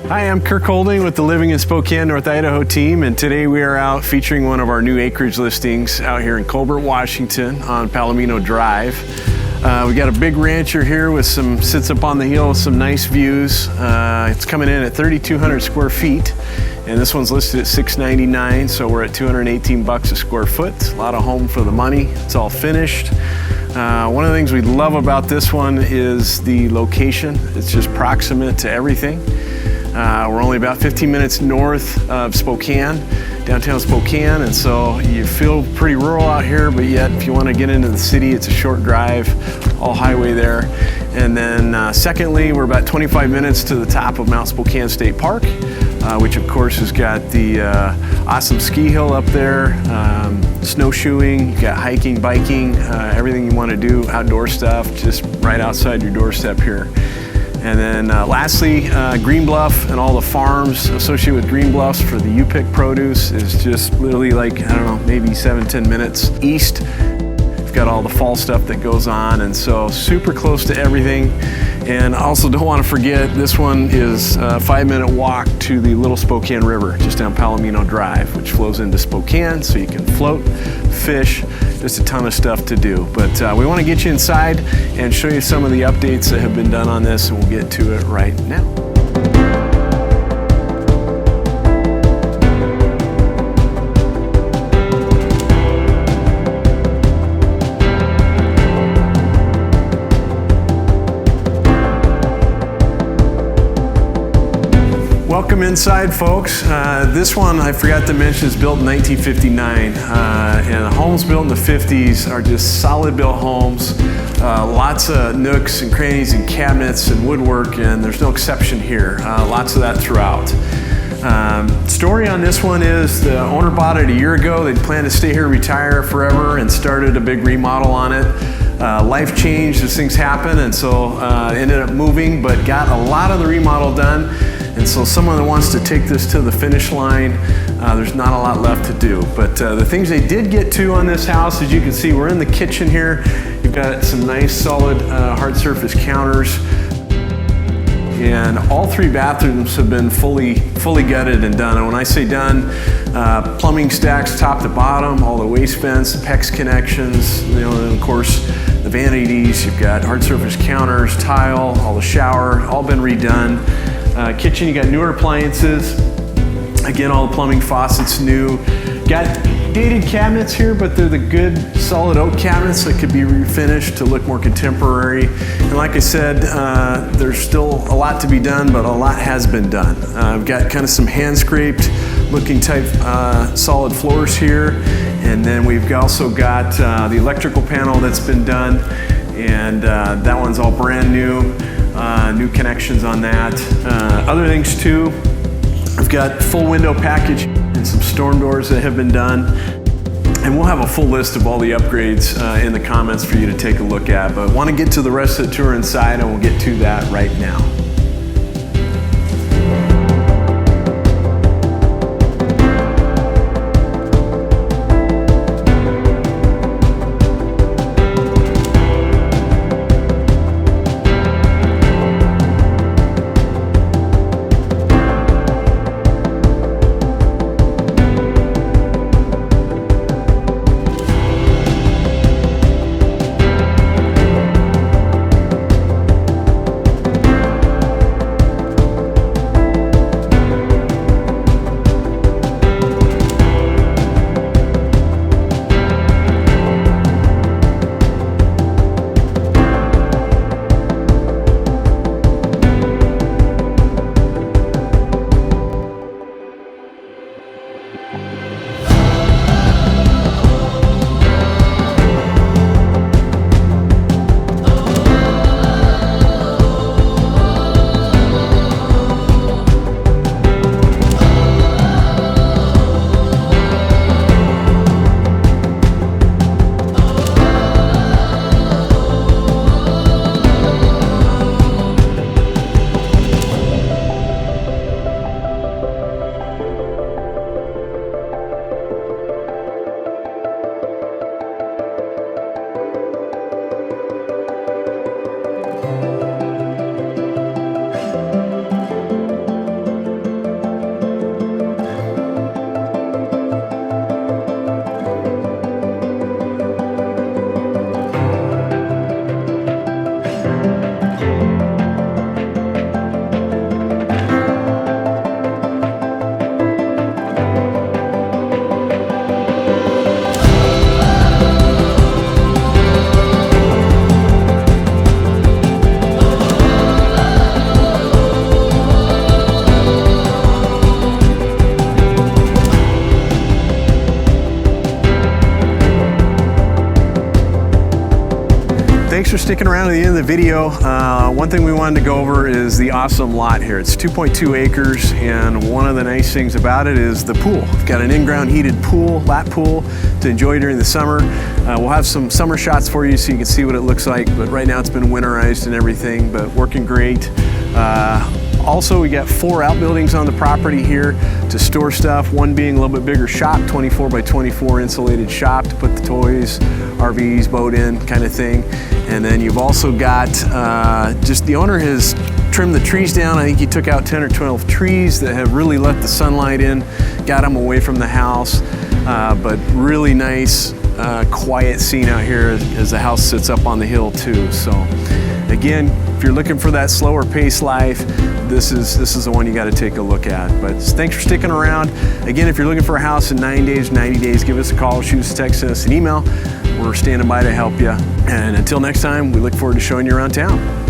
Hi, I'm Kirk Holding with the Living in Spokane, North Idaho team, and today we are out featuring one of our new acreage listings out here in Colbert, Washington on Palomino Drive. We got a big rancher here with sits up on the hill with some nice views. It's coming in at 3,200 square feet, and this one's listed at $699, so we're at $218 a square foot. A lot of home for the money. It's all finished. One of the things we love about this one is the location. It's just proximate to everything. We're only about 15 minutes north of Spokane, downtown Spokane, and so you feel pretty rural out here, but yet if you want to get into the city, it's a short drive, all highway there. And then secondly, we're about 25 minutes to the top of Mount Spokane State Park, which of course has got the awesome ski hill up there, snowshoeing, you got hiking, biking, everything you want to do, outdoor stuff, just right outside your doorstep here. And then lastly, Green Bluff and all the farms associated with Green Bluffs for the U-Pick produce is just literally like, I don't know, maybe 7-10 minutes east. We've got all the fall stuff that goes on, and so super close to everything. And I also don't want to forget, this one is a 5-minute walk to the Little Spokane River, just down Palomino Drive, which flows into Spokane, so you can float, fish, just a ton of stuff to do. But we want to get you inside and show you some of the updates that have been done on this, and we'll get to it right now. Welcome inside, folks. This one, I forgot to mention, is built in 1959. And the homes built in the 50s are just solid built homes. Lots of nooks and crannies and cabinets and woodwork, and there's no exception here. Lots of that throughout. Story on this one is the owner bought it a year ago. They'd planned to stay here, retire forever, and started a big remodel on it. Life changed as things happen, and so ended up moving, but got a lot of the remodel done. And so someone that wants to take this to the finish line, there's not a lot left to do. But the things they did get to on this house, as you can see, we're in the kitchen here. You've got some nice solid hard surface counters. And all 3 bathrooms have been fully gutted and done. And when I say done, plumbing stacks top to bottom, all the waste vents, the PEX connections, and of course the vanities. You've got hard surface counters, tile, all the shower, all been redone. Kitchen, you got newer appliances. Again, all the plumbing, faucets new. Got dated cabinets here, but they're the good solid oak cabinets that could be refinished to look more contemporary. And like I said, there's still a lot to be done, but a lot has been done. I've got kind of some hand scraped looking type solid floors here. And then we've also got the electrical panel that's been done, and that one's all brand new. New connections on that. Other things too, I've got full window package and some storm doors that have been done. And we'll have a full list of all the upgrades in the comments for you to take a look at. But want to get to the rest of the tour inside, and we'll get to that right now. thanks for sticking around to the end of the video. One thing we wanted to go over is the awesome lot here. It's 2.2 acres, and one of the nice things about it is the pool. We've got an in-ground heated pool, lap pool, to enjoy during the summer. We'll have some summer shots for you so you can see what it looks like, but right now it's been winterized and everything, but working great. Also, we got 4 outbuildings on the property here to store stuff, one being a little bit bigger shop, 24 by 24 insulated shop to put the toys, RVs, boat in kind of thing. And then you've also got, just the owner has trimmed the trees down. I think he took out 10 or 12 trees that have really let the sunlight in, got them away from the house, but really nice, quiet scene out here as the house sits up on the hill too. So again, if you're looking for that slower pace life, this is the one you got to take a look at. But thanks for sticking around. Again, if you're looking for a house in 9 days, 90 days, give us a call, shoot us a text, send us an email. We're standing by to help you. And until next time, we look forward to showing you around town.